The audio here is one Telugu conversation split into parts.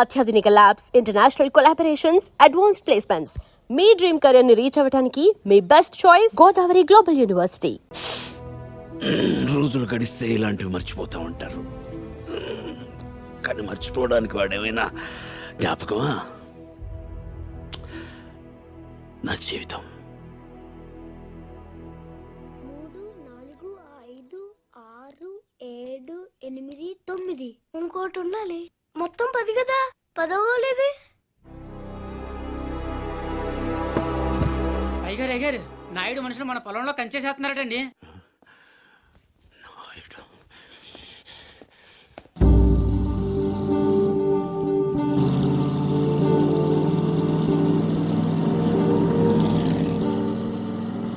అత్యాధునిక labs, international collaborations, advanced placements. మీ డ్రీమ్ కెరీర్ ని రీచ్ అవ్వడానికి మీ best choice Godavari global university. రోజులు గడిస్తే ఇలాంటివి మర్చిపోతూ ఉంటారు, కానీ మర్చిపోవడానికి వాడేమైనా జ్ఞాపకమా? నా జీవితం 3, 4, 5, 6, 7, 8, 9 ఇంకోటి ఉండాలి. మొత్తం 10 కదా, 10వ లేదే. అయ్యగారు నాయుడు మనుషులు మన పొలంలో కంచేసేస్తున్నారటండి.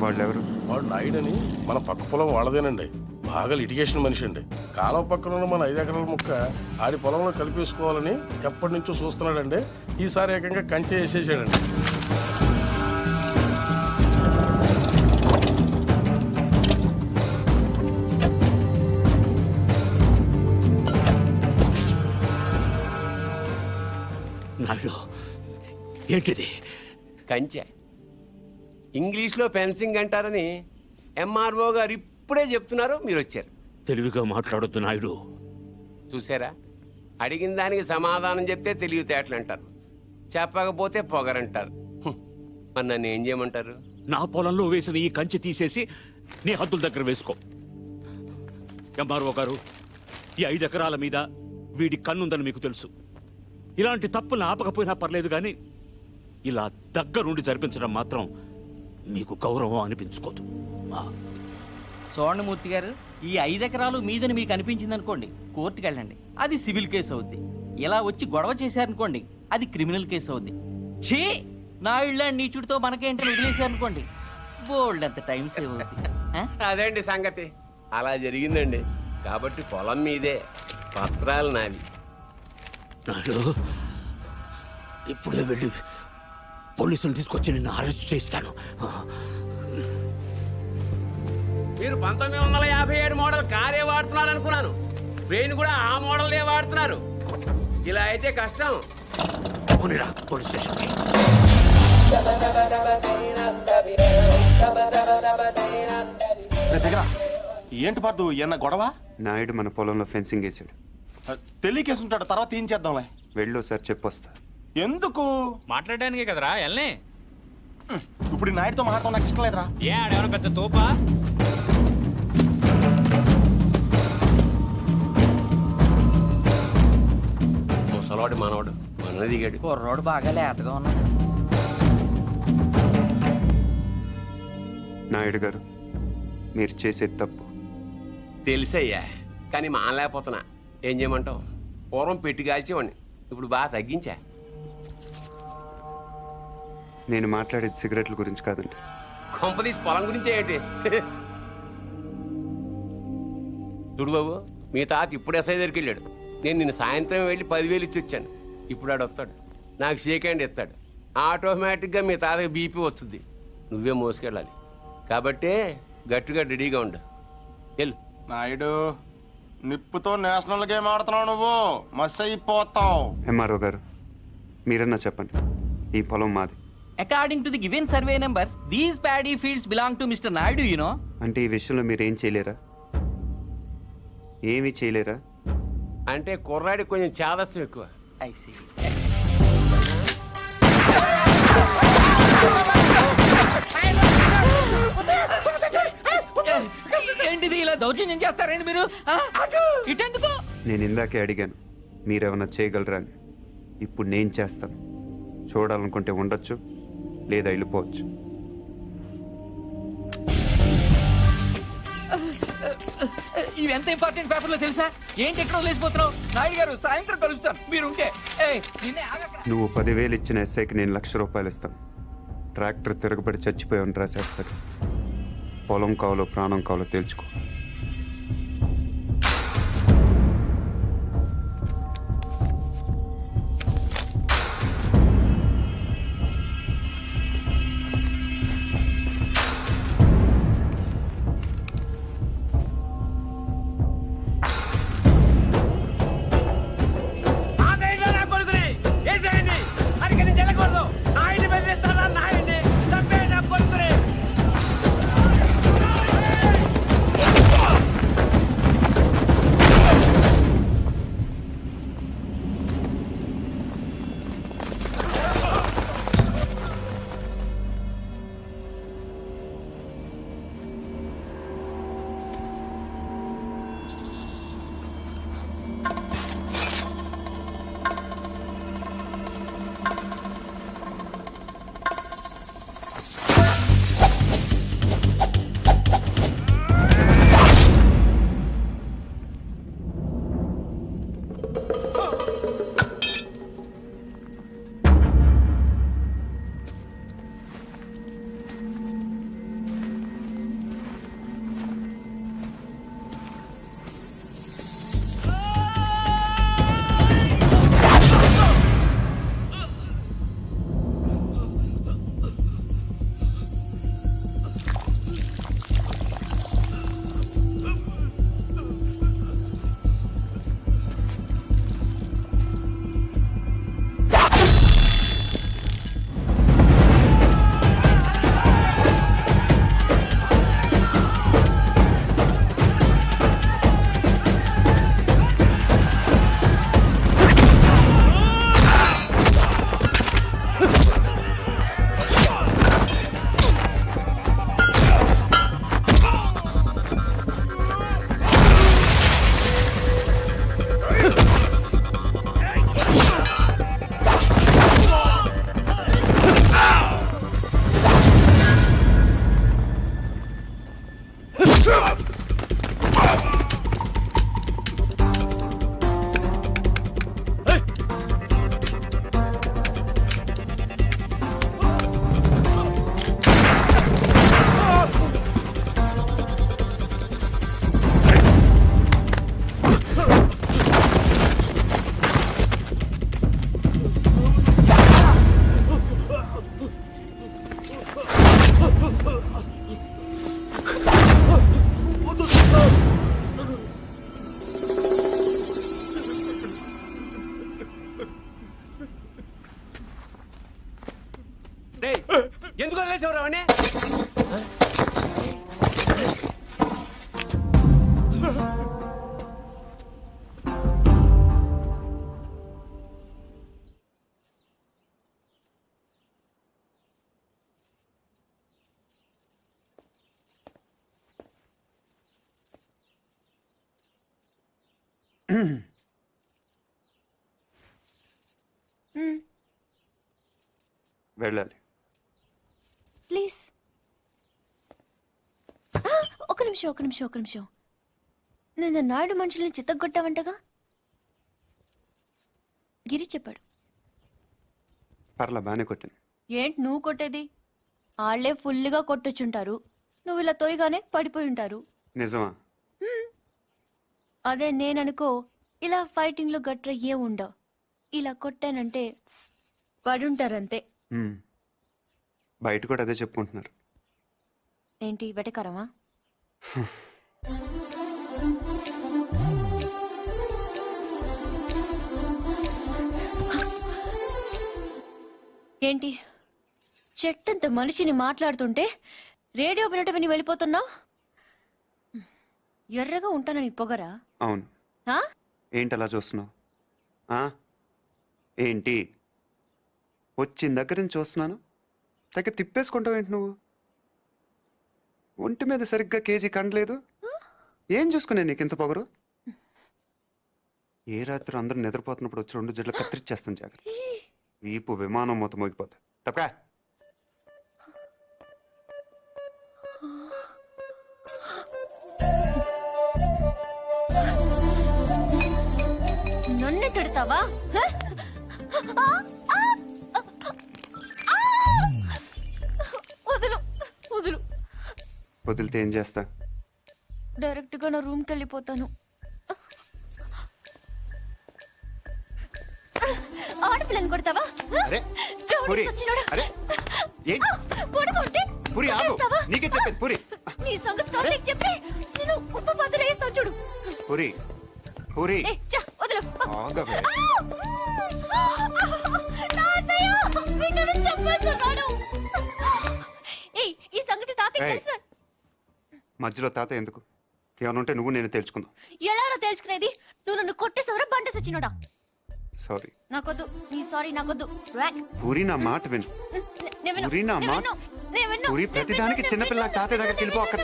వాళ్ళెవరు? వాడు నాయుడని మన పక్క పొలం వాళ్ళదేనండి. బాగా లిటిగేషన్ మనిషి అండి. కాలువ పక్కన ఉన్న మన 5 ఎకరాల ముక్క ఆడి పొలంలో కలిపేసుకోవాలని ఎప్పటి నుంచో చూస్తున్నాడండి. ఈసారి ఏకంగా కంచె వేసేసాడండి. నాయుడు, ఏంటిది? కంచె ఇంగ్లీష్లో ఫెన్సింగ్ అంటారని ఎంఆర్ఓ గారు ఇప్పుడే చెప్తున్నారు, మీరు వచ్చారు. తెలివిగా మాట్లాడొద్దు నాయుడు. చూసారా, అడిగిన దానికి సమాధానం చెప్తే తెలివితేటలు అంటారు, చెప్పకపోతే పొగరంటారు. మరి నన్ను ఏం చేయమంటారు? నా పొలంలో వేసిన ఈ కంచె తీసేసి నీ హద్దుల దగ్గర వేసుకో. ఎంఆర్ఓ గారు, ఈ 5 ఎకరాల మీద వీడి కన్నుందని మీకు తెలుసు. ఇలాంటి తప్పులు ఆపకపోయినా పర్లేదు, కానీ ఇలా దగ్గరుండి జరిపించడం మాత్రం మీకు గౌరవం అనిపించుకోదు. చూడండి మూర్తి గారు, ఈ 5 ఎకరాలు మీదని మీకు అనిపించింది అనుకోండి, కోర్టుకు వెళ్ళండి, అది సివిల్ కేసు అవుద్ది. ఇలా వచ్చి గొడవ చేశారనుకోండి, అది క్రిమినల్ కేసు అవుద్ది. ఛీ, నా ఇళ్ళ నీచుడితో మనకేంటని వదిలేశారనుకోండి, బోల్డ్ అంత టైం సేవ్ అవుద్ది. అదేండి సంగతి, అలా జరిగిందండి. కాబట్టి పొలం మీదే, పత్రాలు నావి. నాయుడు, ఇప్పుడే వెళ్ళి పోలీసులు తీసుకొచ్చి నిన్ను అరెస్ట్ చేస్తాను. మీరు 1957 మోడల్ కారే వాడుతున్నారు అనుకున్నాను. బ్రెయిన్ కూడా ఆ మోడల్దే వాడుతున్నారు. ఇలా అయితే కష్టం. పోనీరా పోలీస్ స్టేషన్కి. ఏంటి పర్దు, ఎన్న గొడవ? నాయుడు మన పొలంలో ఫెన్సింగ్ వేసాడు. తెలియకేసుంటాడు, తర్వాత ఏం చేద్దాంలే. వెళ్ళు సార్, చెప్పొస్తా. ఎందుకు? మాట్లాడడానికి కదరా ఎల్ని. ఇప్పుడు ఈ నాయుడుతో మాట్లాడటం నాకు ఇష్టం లేదురా. ఏ ఆడేమన్నా పెద్ద తోపా? ముసలాడు మనవాడు మన దిగాడు. కుర్రోడు బాగా లేతగా ఉన్నాడు. నాయుడు గారు, మీరు చేసేది తప్పు. తెలుసయ్యా, కానీ మానలేకపోతున్నా. ఏం చేయమంటావు? పూర్వం పెట్టి కాల్చేవాడిని, ఇప్పుడు బాగా తగ్గించా. నేను మాట్లాడేది సిగరెట్ల గురించి కాదండి. కొంపదీసి పొలం గురించే ఏంటి? చూడు బాబు, మీ తాత ఇప్పుడు ఎస్ఐ దగ్గరికి వెళ్ళాడు. నేను నిన్న సాయంత్రం వెళ్ళి 10,000 ఇచ్చి వచ్చాను. ఇప్పుడు ఆడు వస్తాడు, నాకు షేక్ హ్యాండ్ ఇస్తాడు. ఆటోమేటిక్గా మీ తాతకి బీపీ వస్తుంది. నువ్వే మోసుకెళ్ళాలి. కాబట్టే గట్టిగా రెడీగా ఉండు. వెళ్ళు. నాయుడు, నిప్పుతో నేషనల్ గేమ్ ఆడుతున్నావు నువ్వు, మస్ అయిపోతావు. ఎంఆర్ఓ గారు, మీరన్నా చెప్పండి, ఈ పొలం మాది. According to the given survey numbers, these paddy fields belong to mister Naidu, you know. అంటే ఈ విషయంలో మీరు ఏం చేయలేరా? ఏమీ చేయలేరా? అంటే కుర్రాడికి కొంచెం చాదస్తం ఎక్కువ. I see. ఏంటిది, ఇలా దౌర్జన్యం చేస్తారండి మీరు? ఇటెందుకు? నేను ఇందాకే అడిగాను మీరేమన్నా చేయగలరా అని. ఇప్పుడు నేను చేస్తాను. చూడాలనుకుంటే ఉండొచ్చు, లేదా వెళ్ళిపోవచ్చు. ఇవి ఎంత ఇంపార్టెంట్ పేపర్లో తెలుసా? ఏంటి ఎక్కడో లేచిపోతున్నావు? నాయుడు గారు, సాయంత్రం కలుస్తాను, మీరుంటే. నువ్వు 10,000 ఇచ్చిన ఎస్ఐకి నేను ₹1,00,000 ఇస్తాను. ట్రాక్టర్ తిరగబడి చచ్చిపోయావని రాసేస్తాడు. పొలం కావాలో ప్రాణం కావాలో తేల్చుకో. చంపేసేవరా వాడిని? వెళ్ళాలి. ప్లీజ్ ఒక నిమిషం నేను నాయుడు మనుషుల్ని చిత్తగొట్టావంటగా గిరి చెప్పాడు. పర్లా బాగానే కొట్టాను. ఏంటి నువ్వు కొట్టేది? వాళ్ళే ఫుల్గా కొట్టొచ్చుంటారు, నువ్వు ఇలా తోయగానే పడిపోయి ఉంటారు. నిజమా? అదే నేననుకో ఇలా ఫైటింగ్లో గట్ర ఏ ఉండవు, ఇలా కొట్టానంటే పడుంటారంతే. బయట కూడా అదే చెప్పుకుంటున్నారు. ఏంటి వెటకరమా? ఏంటి చెట్టంత మనిషిని మాట్లాడుతుంటే రేడియో వినట విని వెళ్ళిపోతున్నావు? ఎర్రగా ఉంటానని పొగరా? అవును. ఆ? ఏంటి అలా చూస్తున్నావు? ఏంటి వచ్చిన దగ్గర నుంచి చూస్తున్నాను, దగ్గర తిప్పేసుకుంటావు ఏంటి నువ్వు? ఒంటి మీద సరిగ్గా కేజీ కండలేదు. ఏం చూసుకునే నీకు ఇంత పొగరు? ఏ రాత్రి అందరూ నిద్రపోతున్నప్పుడు వచ్చి 2 జడ్లు కత్తిరిచ్చేస్తాను జాగ్రత్త. వీపు విమానం మొత్తం మోగిపోతా. తప్పకా నన్ను తిడతావా? వదులు వదులు. వదిలితే ఏం చేస్తా? డైరెక్ట్ గా నా రూమ్కి వెళ్ళిపోతాను. ఆడపిల్లని కొడతావా? అరే, రౌడీ పూరి, సచ్చినోడా. అరే, ఏంటి? పడుకుంటే పూరి, ఆగు. కొట్టేస్తావా? నీకే చెప్పేది పూరి. నీ సంగతి కావాలని చెప్పి నేను ఉప్పు పాత్ర వేస్తాను చూడు. పూరి, పూరి, ఏ, చా, వదులు. ఆగవే. తాతయ్య, వీడు నన్ను చంపేస్తున్నాడు. ఏయ్, ఈ సంగతి తాతయ్య ఏయ్. తెలుసా? మధ్యలో తాత ఎందుకు? ఏమన్నా ఉంటే నువ్వు నేను తెలుసుకుందాం. ఎలా తేల్చుకునేది? నువ్వు నన్ను కొట్టేసావరా బండ సచ్చినోడా? సారీ నాకొద్దు, నీ సారీ నాకొద్దు. వ్యాక్. పూరి, నా మాట విను. నేను విన్ను, పూరి, నా నేను మాట. విన్ను, నేను విన్ను, పూరి, నేను ప్రతిదానికి విన్ను, చిన్నపిల్ల నేను తాతయ్య దగ్గరికి వెళ్ళిపో. అక్కడ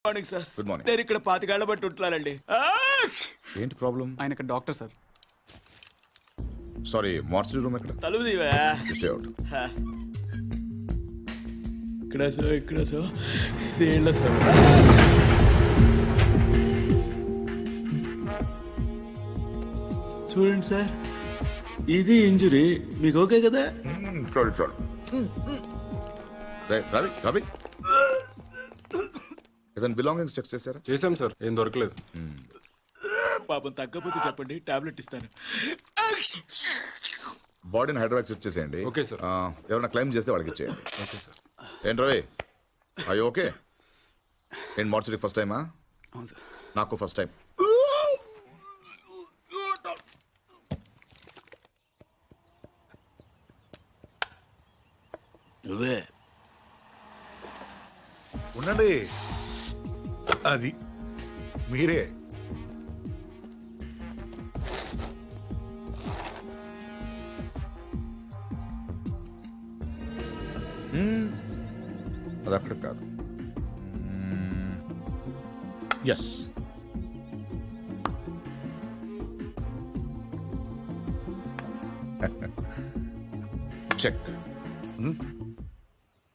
మార్నింగ్ సార్. Good morning. నేను ఇక్కడ 25 ఏళ్ల బట్టి ఉంటున్నానండి. ఏంటి ప్రాబ్లం? ఆయన ఇక్కడ doctor sir. Sorry, mortuary room ఎక్కడ? తలుపు తీవా. Stay out. ఇక్కడ సార్ ఇదేళ్ళ సార్. చూడండి సార్, ఇది ఇంజురీ. మీకు ఓకే కదా? చాలు. రవి రవి, ఇతని బిలాంగింగ్స్ చెక్ చేశారా? చేశాం సార్, ఏం దొరకలేదు. పాపం తగ్గకపోతే చెప్పండి, టాబ్లెట్ ఇస్తాను. బాడీని హైదరాబాద్ చెక్ చేసేయండి. Okay sir. ఎవరైనా క్లైమ్ చేస్తే వాళ్ళకి ఇచ్చేయండి. Okay sir. ఏంటి రవి, అయ్యో ఓకే. ఏంటి మార్చరీ ఫస్ట్ టైమా? అవును సార్. నాకు ఫస్ట్ టైం. నువ్వే ఉండండి, అది మీరే. అది అక్కడ కాదు. Yes, check.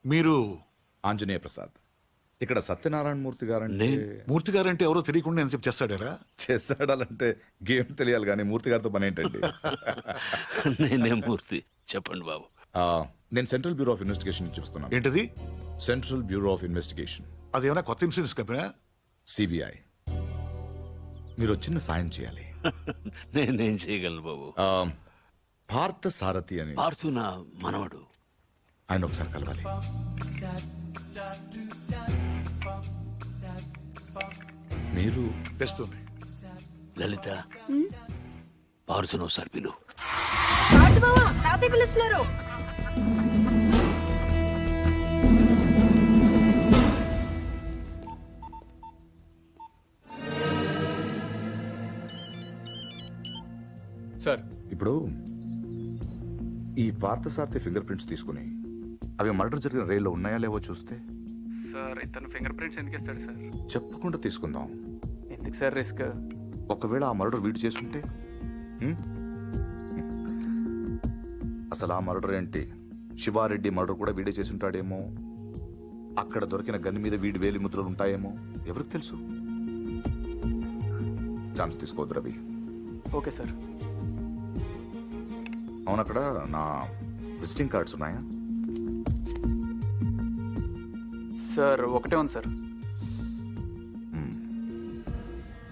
మీరు ఆంజనేయ ప్రసాద్. ఇక్కడ సత్యనారాయణ మూర్తి గారంటే మూర్తి గారు అంటే ఎవరో తెలియకుండా ఎంతసేపు చేస్తాడారా? చేస్తాడాలంటే గేమ్ తెలియాలి కానీ మూర్తి గారితో పని ఏంటండి? నేనే మూర్తి. చెప్పండి బాబు. ఆ, నేను సెంట్రల్ బ్యూరో ఆఫ్ ఇన్వెస్టిగేషన్ నుంచి చూస్తున్నాను. ఏంటది? సెంట్రల్ బ్యూరో ఆఫ్ ఇన్వెస్టిగేషన్, అదేమైనా కొత్త ఇన్సూరెన్స్ కంపెనీ? సిబిఐ. మీరు చిన్న సాయం చేయాలి. నేనేం చేయగలను బాబు? ఆ, పార్థ సారథి అని పార్థు నా మనవడు. ఆయన ఒకసారి కలవాలి. మీరు తెస్తుంది. లలిత, పార్థును ఒకసారి పిలు. పిలుస్తున్నారు. సార్, ఇప్పుడు ఈ పార్థసారథి ఫింగర్ ప్రింట్స్ తీసుకుని అవి మర్డర్ జరిగిన రైల్లో ఉన్నాయా లేవో చూస్తే. సార్ ఇతను ఫింగర్ ప్రింట్స్ ఎందుకు ఇస్తాడు సార్? చెప్పకుండా తీసుకుందాం. ఎందుకు సార్ రిస్క్? ఒకవేళ ఆ మర్డర్ వీడు చేసుకుంటే అసలు ఆ మర్డర్ ఏంటి, శివారెడ్డి మర్డర్ కూడా వీడే చేసి ఉంటాడేమో. అక్కడ దొరికిన గన్ మీద వీడి వేలి ముద్రలు ఉంటాయేమో, ఎవరికి తెలుసు. ఛాన్స్ తీసుకోవద్దు రవి. Okay sir. అవును, అక్కడ నా విజిటింగ్ కార్డ్స్ ఉన్నాయా? సార్ ఒకటే ఉంది సార్.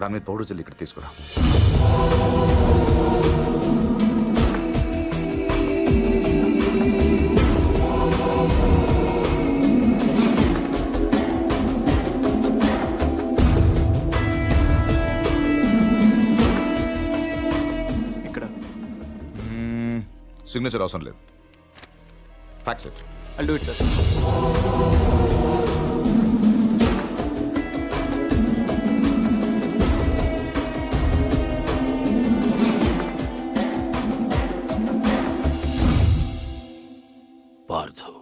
దాని మీద పౌడర్ జల్లి ఇక్కడ తీసుకురా. ఇక్కడ సిగ్నేచర్ అవసరం లేదు. Fax it. I'll do it, sir. Parthu,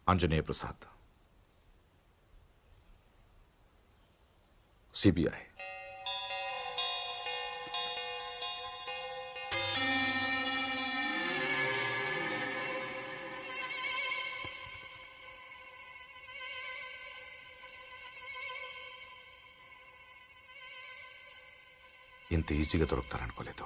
Anjaneya Prasad, CBI. ఇంత ఈజీగా దొరుకుతారనుకోలేదు.